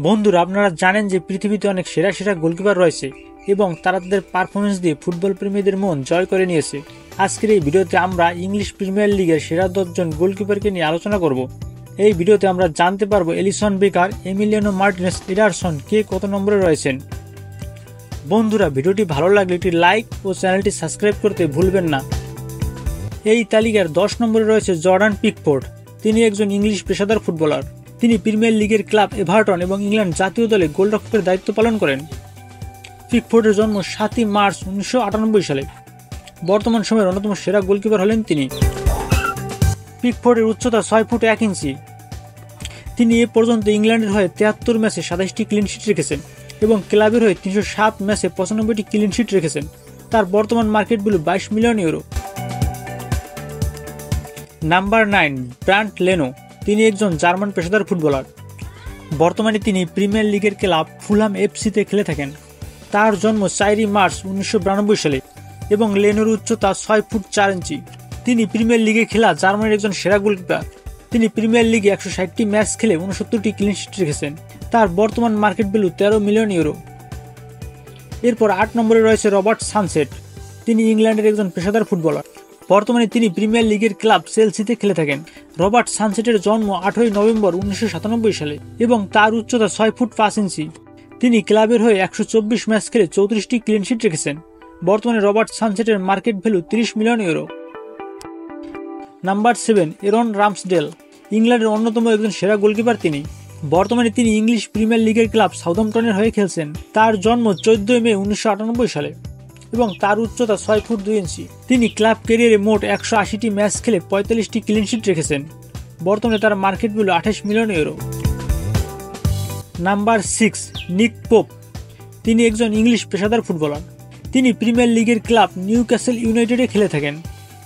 বন্ধুরা, আপনারা জানেন যে পৃথিবীতে অনেক সেরা সেরা গোলকিপার রয়েছে এবং তারা তাদের পারফরমেন্স দিয়ে ফুটবল প্রেমীদের মন জয় করে নিয়েছে। আজকের এই ভিডিওতে আমরা ইংলিশ প্রিমিয়ার লিগের সেরা 10 জন গোলকিপারকে নিয়ে আলোচনা করব। এই ভিডিওতে আমরা জানতে পারবো এলিসন বেকার, এমিলিয়ানো মার্টিনেস, এডারসন কে কত নম্বরে রয়েছেন। বন্ধুরা, ভিডিওটি ভালো লাগলে একটি লাইক ও চ্যানেলটি সাবস্ক্রাইব করতে ভুলবেন না। এই তালিকার 10 নম্বরে রয়েছে জর্ডান পিকফোর্ড। তিনি একজন ইংলিশ পেশাদার ফুটবলার। তিনি প্রিমিয়ার লিগের ক্লাব এভারটন এবং ইংল্যান্ড জাতীয় দলে গোলরক্ষকের দায়িত্ব পালন করেন। পিকফোর্ডের জন্ম 7 মার্চ 1998 সালে। বর্তমান সময়ের অন্যতম সেরা গোলকিপার হলেন তিনি। পিকফোর্ডের উচ্চতা 6 ফুট 1 ইঞ্চি। তিনি এ পর্যন্ত ইংল্যান্ডের হয়ে 73 ম্যাচে 27টি ক্লিনশিট রেখেছেন এবং ক্লাবের হয়ে 307 ম্যাচে 95টি ক্লিনশিট রেখেছেন। তার বর্তমান market value 22 million euro. Number 9, Bernd Leno. তিনি একজন জার্মান পেশাদার ফুটবলার। বর্তমানে তিনি প্রিমিয়ার লিগের ক্লাব ফুলহাম এফসিতে খেলে থাকেন। তার জন্ম 4 মার্চ 1992 সালে এবং লেনোর উচ্চতা 6 ফুট 4 ইঞ্চি। তিনি প্রিমিয়ার লিগে খেলা জার্মানির একজন সেরা গোলকিপার। তিনি প্রিমিয়ার লিগে 160টি ম্যাচ খেলে 69টি ক্লিনশিট রেখেছেন। তার বর্তমান মার্কেট ভ্যালু 13 মিলিয়ন ইউরো। এরপর 8 নম্বরে রয়েছে রবার্ট সানসেট। তিনি ইংল্যান্ডের একজন পেশাদার ফুটবলার। বর্তমানে তিনি প্রিমিয়ার লিগের ক্লাব চেলসিতে খেলে থাকেন। রবার্ট সানসেটের জন্ম 8 নভেম্বর 1997 সালে এবং তার উচ্চতা 6 ফুট 5 ইঞ্চি। তিনি ক্লাবের হয়ে 124 ম্যাচ খেলে 34টি ক্লিনশিট রেখেছেন। বর্তমানে রবার্ট সানসেটের market value 30 million euro. Number 7, Aaron Ramsdale. ইংল্যান্ডের অন্যতম একজন সেরা গোলকিপার তিনি। বর্তমানে তিনি ইংলিশ প্রিমিয়ার লিগের ক্লাব সাউদাম্পটনের হয়ে খেলছেন। তার জন্ম 14 মে 1998 সালে এবং তার উচ্চতা 6 ফুট 2 ইঞ্চি। তিনি ক্লাব ক্যারিয়ারে মোট 180টি ম্যাচ খেলে 45টি ক্লিনশিট রেখেছেন। বর্তমানে তার market value 28 million euro. Number 6, নিক পোপ। তিনি একজন ইংলিশ পেশাদার ফুটবলার। তিনি প্রিমিয়ার লিগের ক্লাব নিউক্যাসল ইউনাইটেডে খেলে থাকেন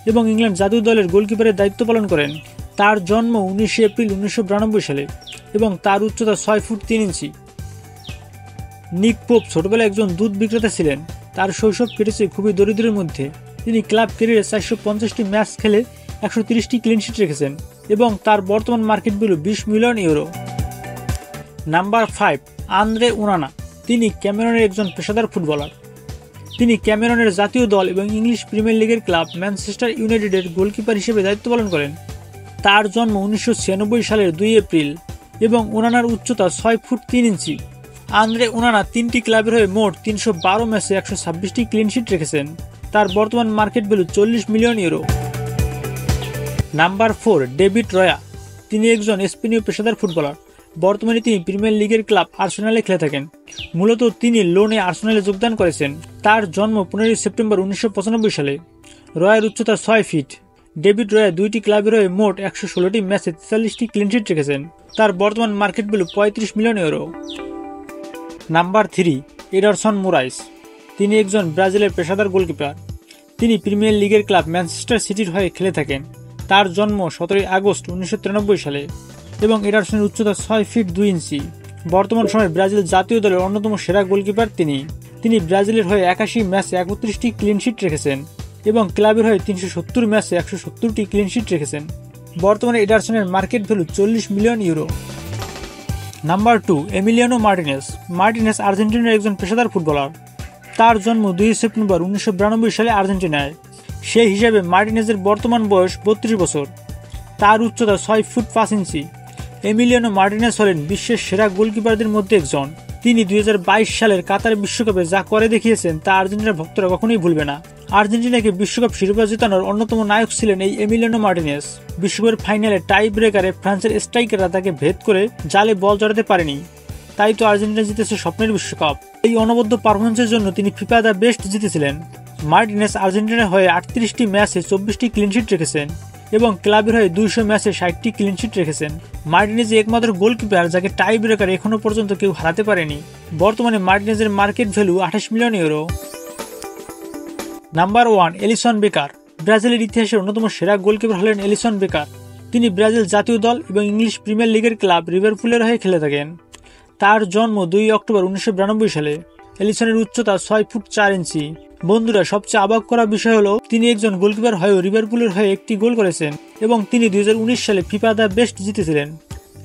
এবং ইংল্যান্ড জাতীয় দলের গোলকিপারের দায়িত্ব পালন করেন। তার জন্ম 19 এপ্রিল 1992 সালে এবং তার উচ্চতা 6 ফুট 3 ইঞ্চি। নিক পোপ ছোটবেলায় একজন দুধ বিক্রেতা ছিলেন। তার শৈশব কেটেছে খুবই দরিদ্রের মধ্যে। তিনি ক্লাব ক্যারিয়ারে 450টি ম্যাচ খেলে 130টি ক্লিনশিট রেখেছেন এবং তার বর্তমান market value 20 million euro. Number 5, Andre Onana. তিনি ক্যামেরনের একজন পেশাদার ফুটবলার। তিনি ক্যামেরনের জাতীয় দল এবং ইংলিশ প্রিমিয়ার লিগের ক্লাব ম্যানচেস্টার ইউনাইটেডের গোলকিপার হিসেবে দায়িত্ব পালন করেন। তার জন্ম 1996 সালের 2 এপ্রিল এবং ওনানার উচ্চতা 6 ফুট 3 ইঞ্চি। আন্দ্রে ওনানা 3টি ক্লাবের হয়ে মোট 312 ম্যাচে 126টি ক্লিনশিট রেখেছেন। তার বর্তমান market value 40 million euro. Number 4, David Raya. তিনি একজন স্পেনীয় পেশাদার ফুটবলার। বর্তমানে তিনি প্রিমিয়ার লিগের ক্লাব আর্সেনালে খেলে থাকেন। মূলত তিনি লোনে আর্সেনালে যোগদান করেছেন। তার জন্ম 15 সেপ্টেম্বর 1995 সালে। রয়ার উচ্চতা 6 ফিট। ডেভিড রয়া 2টি ক্লাবের হয়ে মোট 116টি ম্যাচে 43টি ক্লিনশিট রেখেছেন। তার বর্তমান market value 35 million euro. Number 3, Ederson Moraes. তিনি একজন ব্রাজিলের পেশাদার গোলকিপার। তিনি প্রিমিয়ার লিগের ক্লাব ম্যানচেস্টার সিটির হয়ে খেলে থাকেন। তার জন্ম 17 আগস্ট 1993 সালে এবং এডারসনের উচ্চতা 6 ফিট 2 ইঞ্চি। বর্তমান সময়ে ব্রাজিল জাতীয় দলের অন্যতম সেরা গোলকিপার তিনি। তিনি ব্রাজিলের হয়ে 81 ম্যাচে 31টি ক্লিনশিট রেখেছেন এবং ক্লাবের হয়ে 370 ম্যাচে 170টি ক্লিনশিট রেখেছেন। বর্তমানে এডারসনের market value 40 million euro. Number 2, Emiliano Martinez. Martinez আর্জেন্টিনার একজন পেশাদার ফুটবলার। তার জন্ম 2 সেপ্টেম্বর 1992 সালে আর্জেন্টিনায়। সেই হিসাবে মার্টিনেসের বর্তমান বয়স 32 বছর। তার উচ্চতা 6 ফুট 5 ইঞ্চি। এমিলিয়ানো মার্টিনেস হলেন বিশ্বের সেরা গোলকিপারদের মধ্যে একজন। তিনি 2022 সালের কাতার বিশ্বকাপে যা করে দেখিয়েছেন তা আর্জেন্টিনার ভক্তরা কখনোই ভুলবে না। আর্জেন্টিনাকে বিশ্বকাপ শিরোপা জেতানোর অন্যতম নায়ক ছিলেন এই এমিলিয়ানো মার্টিনেস। বিশ্বকাপের ফাইনালে টাই ব্রেকারে ফ্রান্সের স্ট্রাইকাররা তাকে ভেদ করে জালে বল জড়াতে পারেনি। তাই তো আর্জেন্টিনা জিতেছে স্বপ্নের বিশ্বকাপ। এই অনবদ্য পারফরমেন্সের জন্য তিনি ফিফা দ্য বেস্ট জিতেছিলেন। মার্টিনেস আর্জেন্টিনার হয়ে 38টি ম্যাচে 24টি ক্লিনশিট রেখেছেন এবং ক্লাবের হয়ে 200 ম্যাচে 60টি ক্লিনশিট রেখেছেন। মার্টিনেজ একমাত্র গোলকিপার যাকে টাই ব্রেকার এখনো পর্যন্ত কেউ হারাতে পারেনি। বর্তমানে মার্টিনেজের market value 28 million euro. Number 1, Alisson Becker. ব্রাজিলের ইতিহাসের অন্যতম সেরা গোলকিপার হলেন এলিসন বেকার। তিনি ব্রাজিল জাতীয় দল এবং ইংলিশ প্রিমিয়ার লিগের ক্লাব লিভারপুলের হয়ে খেলে থাকেন। তার জন্ম 2 অক্টোবর 1992 সালে। এলিসনের উচ্চতা 6 ফুট 4 ইঞ্চি। বন্ধুরা, সবচেয়ে অবাক করা বিষয় হলো তিনি একজন গোলকিপার হয়েও লিভারপুলের হয়ে একটি গোল করেছেন এবং তিনি 2019 সালে ফিফা দ্য বেস্ট জিতেছিলেন।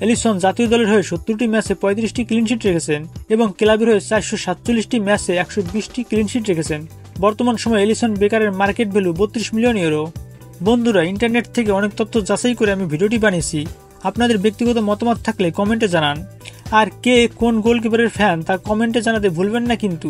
এলিসন জাতীয় দলের হয়ে 70টি ম্যাচে 35টি ক্লিনশিট রেখেছেন এবং ক্লাবের হয়ে 447টি ম্যাচে 120টি ক্লিনশিট রেখেছেন। বর্তমান সময়ে এলিসন বেকারের মার্কেট ভ্যালু 32 মিলিয়ন ইউরো। বন্ধুরা, ইন্টারনেট থেকে অনেক তথ্য যাচাই করে আমি ভিডিওটি বানিয়েছি। আপনাদের ব্যক্তিগত মতামত থাকলে কমেন্টে জানান। আর কে কোন গোলকিপারের ফ্যান তা কমেন্টে জানাতে ভুলবেন না কিন্তু।